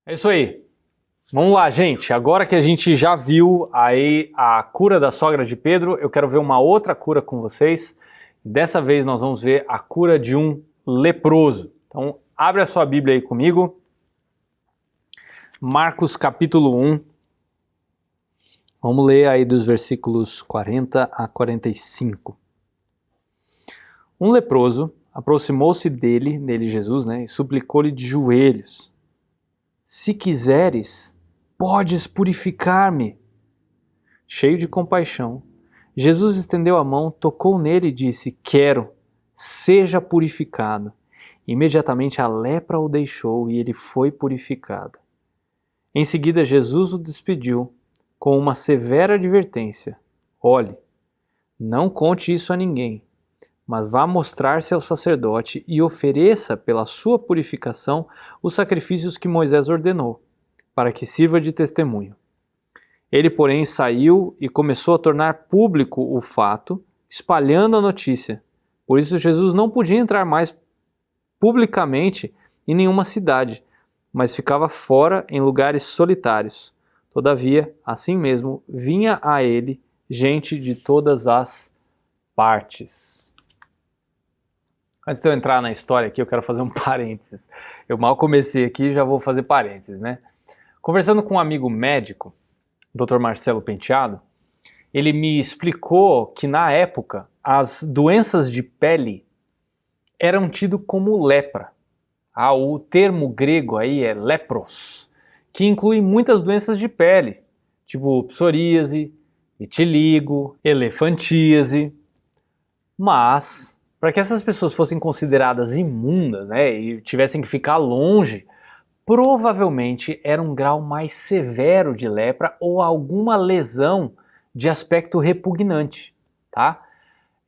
É isso aí. Vamos lá, gente. Agora que a gente já viu aí a cura da sogra de Pedro, eu quero ver uma outra cura com vocês. Dessa vez nós vamos ver a cura de um leproso. Então, abre a sua Bíblia aí comigo. Marcos capítulo 1. Vamos ler aí dos versículos 40 a 45. Um leproso aproximou-se dele Jesus, e suplicou-lhe de joelhos: Se quiseres, podes purificar-me. Cheio de compaixão, Jesus estendeu a mão, tocou nele e disse: Quero, seja purificado. Imediatamente a lepra o deixou e ele foi purificado. Em seguida, Jesus o despediu com uma severa advertência: Olhe, não conte isso a ninguém, mas vá mostrar-se ao sacerdote e ofereça pela sua purificação os sacrifícios que Moisés ordenou, para que sirva de testemunho. Ele, porém, saiu e começou a tornar público o fato, espalhando a notícia. Por isso Jesus não podia entrar mais publicamente em nenhuma cidade, mas ficava fora em lugares solitários. Todavia, assim mesmo, vinha a ele gente de todas as partes. Antes de eu entrar na história aqui, eu quero fazer um parênteses. Eu mal comecei aqui e já vou fazer parênteses, Conversando com um amigo médico, o Dr. Marcelo Penteado, ele me explicou que na época as doenças de pele eram tidas como lepra. O termo grego aí é lepros, que inclui muitas doenças de pele, tipo psoríase, vitiligo, elefantíase. Mas, para que essas pessoas fossem consideradas imundas, e tivessem que ficar longe, provavelmente era um grau mais severo de lepra ou alguma lesão de aspecto repugnante, tá?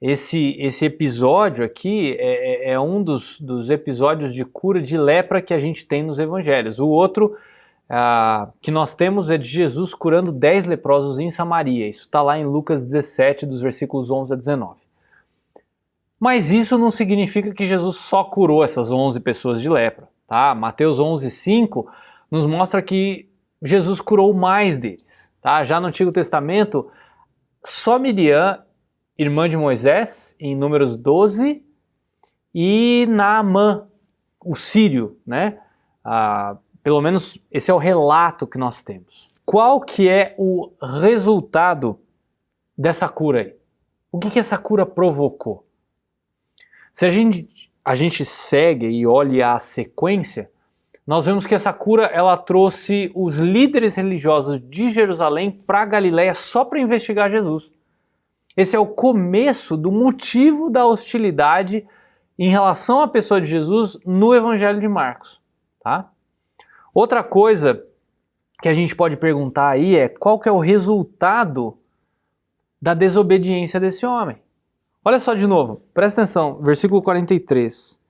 Esse episódio aqui é um dos episódios de cura de lepra que a gente tem nos evangelhos. O outro que nós temos é de Jesus curando 10 leprosos em Samaria. Isso está lá em Lucas 17, dos versículos 11 a 19. Mas isso não significa que Jesus só curou essas 11 pessoas de lepra, tá? Mateus 11:5 nos mostra que Jesus curou mais deles, tá? Já no Antigo Testamento, só Miriam, irmã de Moisés, em Números 12, e Naamã, o sírio, pelo menos esse é o relato que nós temos. Qual que é o resultado dessa cura aí? O que essa cura provocou? Se a gente segue e olha a sequência, nós vemos que essa cura ela trouxe os líderes religiosos de Jerusalém para Galiléia só para investigar Jesus. Esse é o começo do motivo da hostilidade em relação à pessoa de Jesus no Evangelho de Marcos, tá? Outra coisa que a gente pode perguntar aí é qual que é o resultado da desobediência desse homem. Olha só de novo, presta atenção, versículo 43.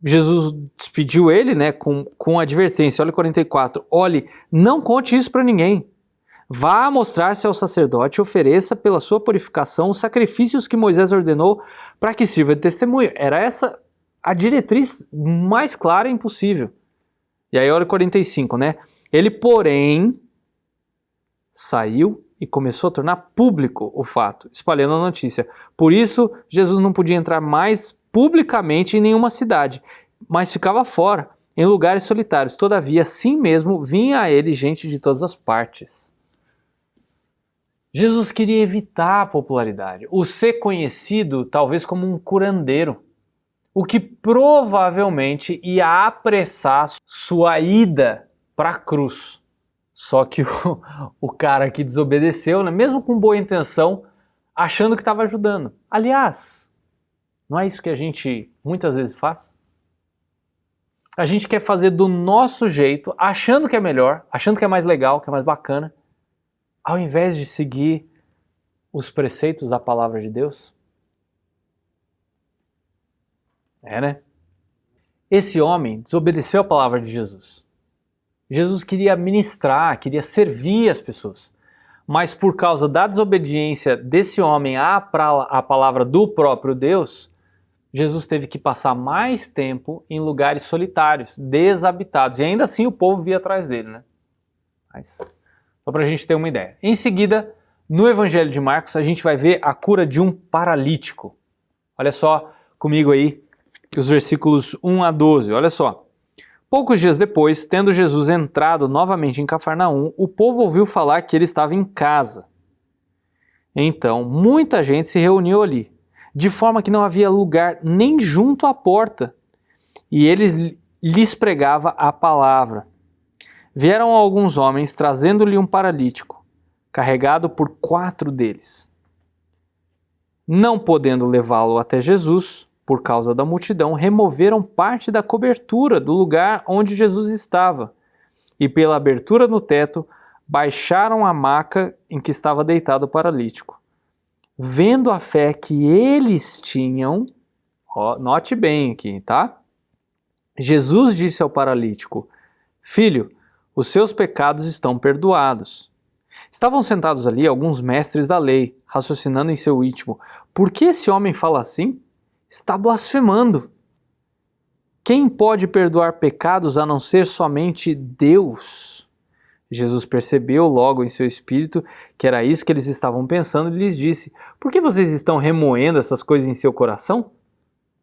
Jesus despediu ele, com advertência. Olha 44. Olhe, não conte isso para ninguém. Vá mostrar-se ao sacerdote e ofereça pela sua purificação os sacrifícios que Moisés ordenou para que sirva de testemunho. Era essa a diretriz mais clara impossível. E aí olha 45, Ele, porém, saiu e começou a tornar público o fato, espalhando a notícia. Por isso, Jesus não podia entrar mais publicamente em nenhuma cidade, mas ficava fora, em lugares solitários. Todavia, assim mesmo, vinha a ele gente de todas as partes. Jesus queria evitar a popularidade, o ser conhecido talvez como um curandeiro, o que provavelmente ia apressar sua ida para a cruz. Só que o cara que desobedeceu, mesmo com boa intenção, achando que estava ajudando. Aliás, não é isso que a gente muitas vezes faz? A gente quer fazer do nosso jeito, achando que é melhor, achando que é mais legal, que é mais bacana, ao invés de seguir os preceitos da palavra de Deus. Esse homem desobedeceu a palavra de Jesus. Jesus queria ministrar, queria servir as pessoas. Mas por causa da desobediência desse homem à palavra do próprio Deus, Jesus teve que passar mais tempo em lugares solitários, desabitados, e ainda assim o povo via atrás dele, né? Mas, só para a gente ter uma ideia. Em seguida, no Evangelho de Marcos, a gente vai ver a cura de um paralítico. Olha só comigo aí, os versículos 1 a 12, olha só. Poucos dias depois, tendo Jesus entrado novamente em Cafarnaum, o povo ouviu falar que ele estava em casa. Então, muita gente se reuniu ali, de forma que não havia lugar nem junto à porta, e ele lhes pregava a palavra. Vieram alguns homens trazendo-lhe um paralítico, carregado por 4 deles. Não podendo levá-lo até Jesus, por causa da multidão, removeram parte da cobertura do lugar onde Jesus estava, e pela abertura no teto, baixaram a maca em que estava deitado o paralítico. Vendo a fé que eles tinham, note bem aqui, tá? Jesus disse ao paralítico: Filho, os seus pecados estão perdoados. Estavam sentados ali alguns mestres da lei, raciocinando em seu íntimo: por que esse homem fala assim? Está blasfemando. Quem pode perdoar pecados a não ser somente Deus? Jesus percebeu logo em seu espírito que era isso que eles estavam pensando e lhes disse: por que vocês estão remoendo essas coisas em seu coração?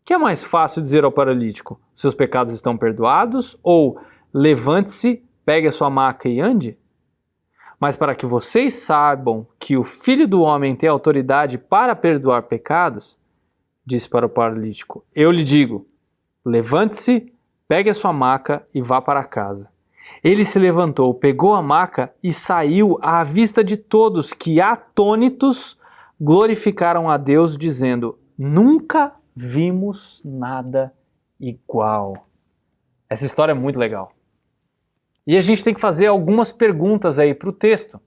Que é mais fácil dizer ao paralítico: seus pecados estão perdoados? Ou levante-se, pegue a sua maca e ande? Mas para que vocês saibam que o Filho do Homem tem autoridade para perdoar pecados, disse para o paralítico: eu lhe digo, levante-se, pegue a sua maca e vá para casa. Ele se levantou, pegou a maca e saiu à vista de todos, que atônitos glorificaram a Deus, dizendo: nunca vimos nada igual. Essa história é muito legal. E a gente tem que fazer algumas perguntas aí para o texto.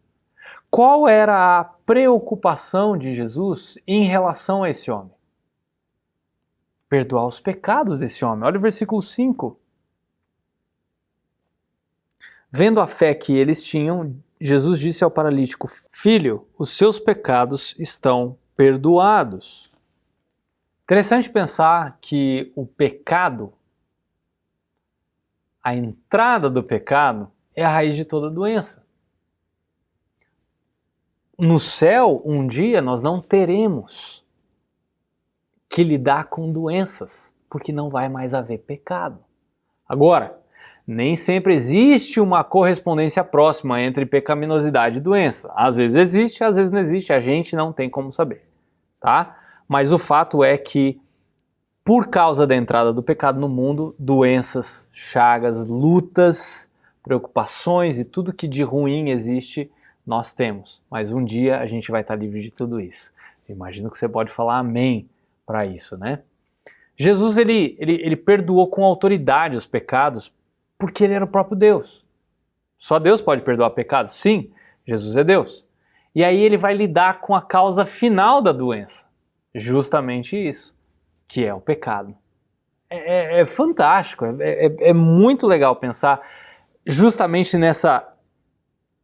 Qual era a preocupação de Jesus em relação a esse homem? Perdoar os pecados desse homem. Olha o versículo 5. Vendo a fé que eles tinham, Jesus disse ao paralítico: Filho, os seus pecados estão perdoados. Interessante pensar que o pecado, a entrada do pecado, é a raiz de toda doença. No céu, um dia, nós não teremos que lidar com doenças, porque não vai mais haver pecado. Agora, nem sempre existe uma correspondência próxima entre pecaminosidade e doença. Às vezes existe, às vezes não existe, a gente não tem como saber, tá? Mas o fato é que, por causa da entrada do pecado no mundo, doenças, chagas, lutas, preocupações e tudo que de ruim existe, nós temos. Mas um dia a gente vai estar livre de tudo isso. Eu imagino que você pode falar amém para isso, né? Jesus, ele perdoou com autoridade os pecados porque ele era o próprio Deus. Só Deus pode perdoar pecados? Sim, Jesus é Deus. E aí ele vai lidar com a causa final da doença. Justamente isso, que é o pecado. É fantástico, é muito legal pensar justamente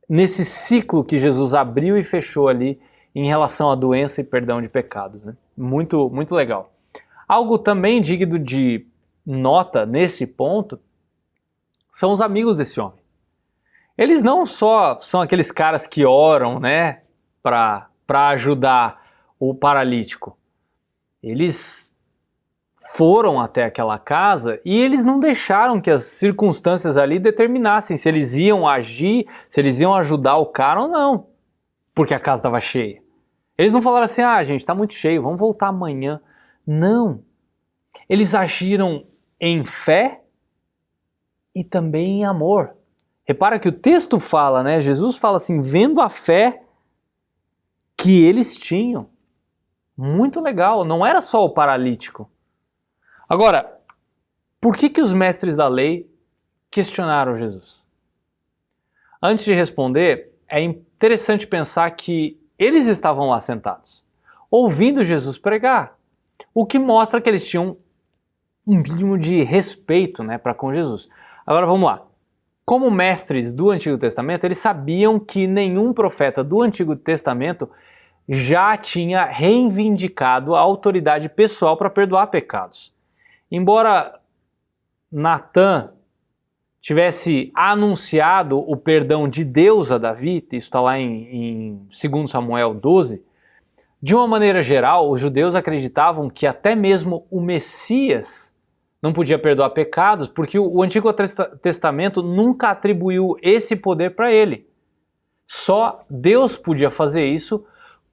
nesse ciclo que Jesus abriu e fechou ali em relação à doença e perdão de pecados, né? Muito, muito legal. Algo também digno de nota nesse ponto são os amigos desse homem. Eles não só são aqueles caras que oram, né, para ajudar o paralítico. Eles foram até aquela casa e eles não deixaram que as circunstâncias ali determinassem se eles iam agir, se eles iam ajudar o cara ou não, porque a casa estava cheia. Eles não falaram assim: gente, está muito cheio, vamos voltar amanhã. Não. Eles agiram em fé e também em amor. Repara que o texto fala, né? Jesus fala assim: vendo a fé que eles tinham. Muito legal, não era só o paralítico. Agora, por que os mestres da lei questionaram Jesus? Antes de responder, é interessante pensar que eles estavam lá sentados, ouvindo Jesus pregar, o que mostra que eles tinham um mínimo de respeito, né, para com Jesus. Agora vamos lá. Como mestres do Antigo Testamento, eles sabiam que nenhum profeta do Antigo Testamento já tinha reivindicado a autoridade pessoal para perdoar pecados. Embora Natã tivesse anunciado o perdão de Deus a Davi, isso está lá em 2 Samuel 12, de uma maneira geral, os judeus acreditavam que até mesmo o Messias não podia perdoar pecados, porque o Antigo Testamento nunca atribuiu esse poder para ele. Só Deus podia fazer isso,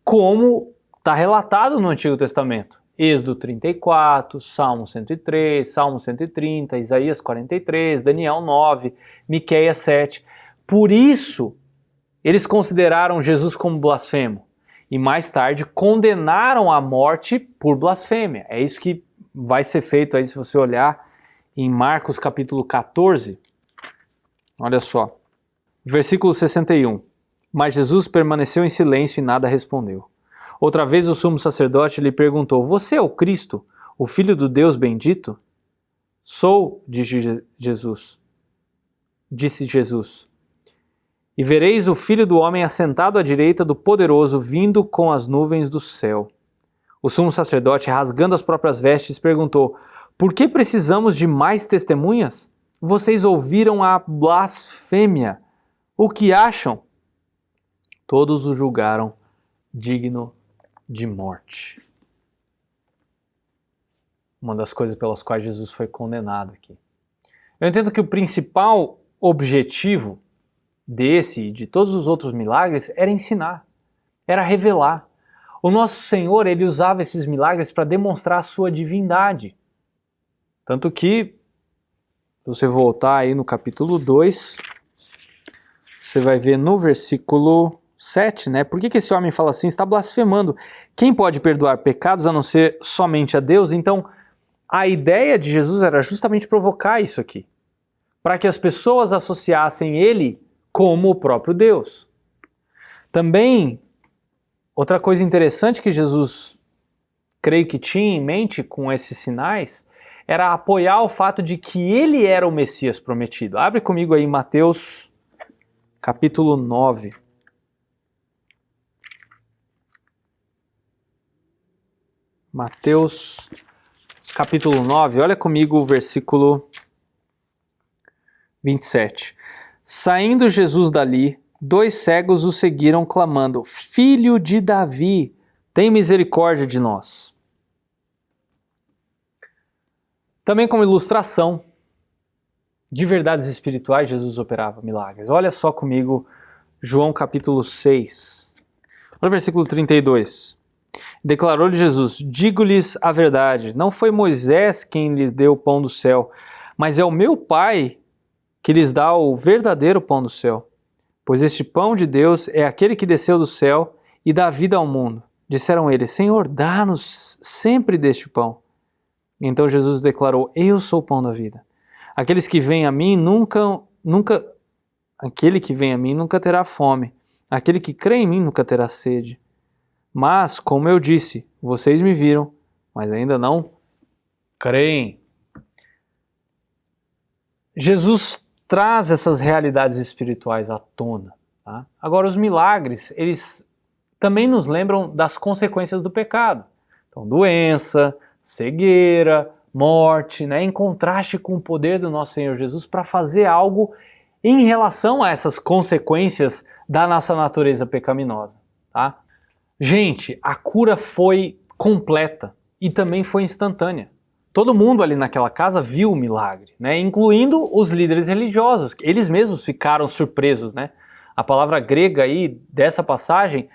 como está relatado no Antigo Testamento. Êxodo 34, Salmo 103, Salmo 130, Isaías 43, Daniel 9, Miqueias 7. Por isso, eles consideraram Jesus como blasfemo e mais tarde condenaram à morte por blasfêmia. É isso que vai ser feito aí se você olhar em Marcos capítulo 14. Olha só, versículo 61. Mas Jesus permaneceu em silêncio e nada respondeu. Outra vez o sumo sacerdote lhe perguntou: Você é o Cristo, o Filho do Deus bendito? Sou, disse Jesus. E vereis o Filho do Homem assentado à direita do Poderoso, vindo com as nuvens do céu. O sumo sacerdote, rasgando as próprias vestes, perguntou: Por que precisamos de mais testemunhas? Vocês ouviram a blasfêmia. O que acham? Todos o julgaram digno de morte. Uma das coisas pelas quais Jesus foi condenado aqui. Eu entendo que o principal objetivo desse e de todos os outros milagres era ensinar, era revelar. O nosso Senhor, ele usava esses milagres para demonstrar a sua divindade. Tanto que, se você voltar aí no capítulo 2, você vai ver no versículo 7, né? Por que esse homem fala assim? Está blasfemando. Quem pode perdoar pecados a não ser somente a Deus? Então, a ideia de Jesus era justamente provocar isso aqui, para que as pessoas associassem ele como o próprio Deus. Também, outra coisa interessante que Jesus, creio que tinha em mente com esses sinais, era apoiar o fato de que ele era o Messias prometido. Abre comigo aí Mateus capítulo 9. Mateus capítulo 9, olha comigo o versículo 27. Saindo Jesus dali, 2 cegos o seguiram clamando: Filho de Davi, tem misericórdia de nós. Também como ilustração de verdades espirituais, Jesus operava milagres. Olha só comigo João capítulo 6. Olha o versículo 32. Declarou-lhe Jesus: Digo-lhes a verdade, não foi Moisés quem lhes deu o pão do céu, mas é o meu Pai que lhes dá o verdadeiro pão do céu. Pois este pão de Deus é aquele que desceu do céu e dá vida ao mundo. Disseram eles: Senhor, dá-nos sempre deste pão. Então Jesus declarou: Eu sou o pão da vida. Aquele que vem a mim nunca terá fome. Aquele que crê em mim nunca terá sede. Mas, como eu disse, vocês me viram, mas ainda não creem. Jesus traz essas realidades espirituais à tona. Tá? Agora, os milagres, eles também nos lembram das consequências do pecado. Então, doença, cegueira, morte, né? Em contraste com o poder do nosso Senhor Jesus para fazer algo em relação a essas consequências da nossa natureza pecaminosa. Tá? Gente, a cura foi completa e também foi instantânea. Todo mundo ali naquela casa viu o milagre, né? Incluindo os líderes religiosos. Eles mesmos ficaram surpresos, né? A palavra grega aí dessa passagem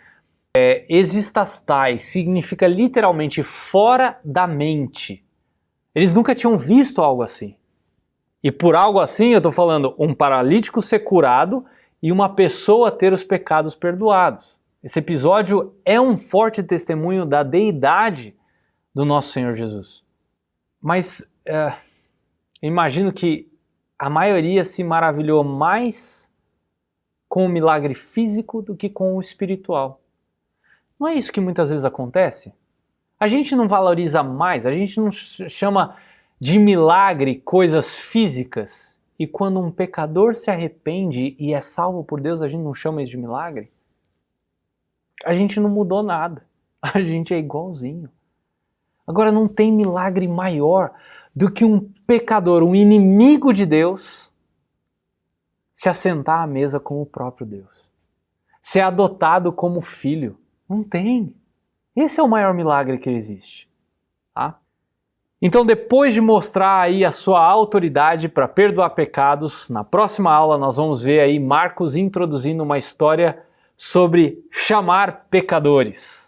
é existastai, significa literalmente fora da mente. Eles nunca tinham visto algo assim. E por algo assim eu estou falando um paralítico ser curado e uma pessoa ter os pecados perdoados. Esse episódio é um forte testemunho da deidade do nosso Senhor Jesus. Mas imagino que a maioria se maravilhou mais com o milagre físico do que com o espiritual. Não é isso que muitas vezes acontece? A gente não valoriza mais, a gente não chama de milagre coisas físicas. E quando um pecador se arrepende e é salvo por Deus, a gente não chama isso de milagre? A gente não mudou nada. A gente é igualzinho. Agora, não tem milagre maior do que um pecador, um inimigo de Deus, se assentar à mesa com o próprio Deus. Ser adotado como filho. Não tem. Esse é o maior milagre que existe. Tá? Então, depois de mostrar aí a sua autoridade para perdoar pecados, na próxima aula nós vamos ver aí Marcos introduzindo uma história sobre chamar pecadores.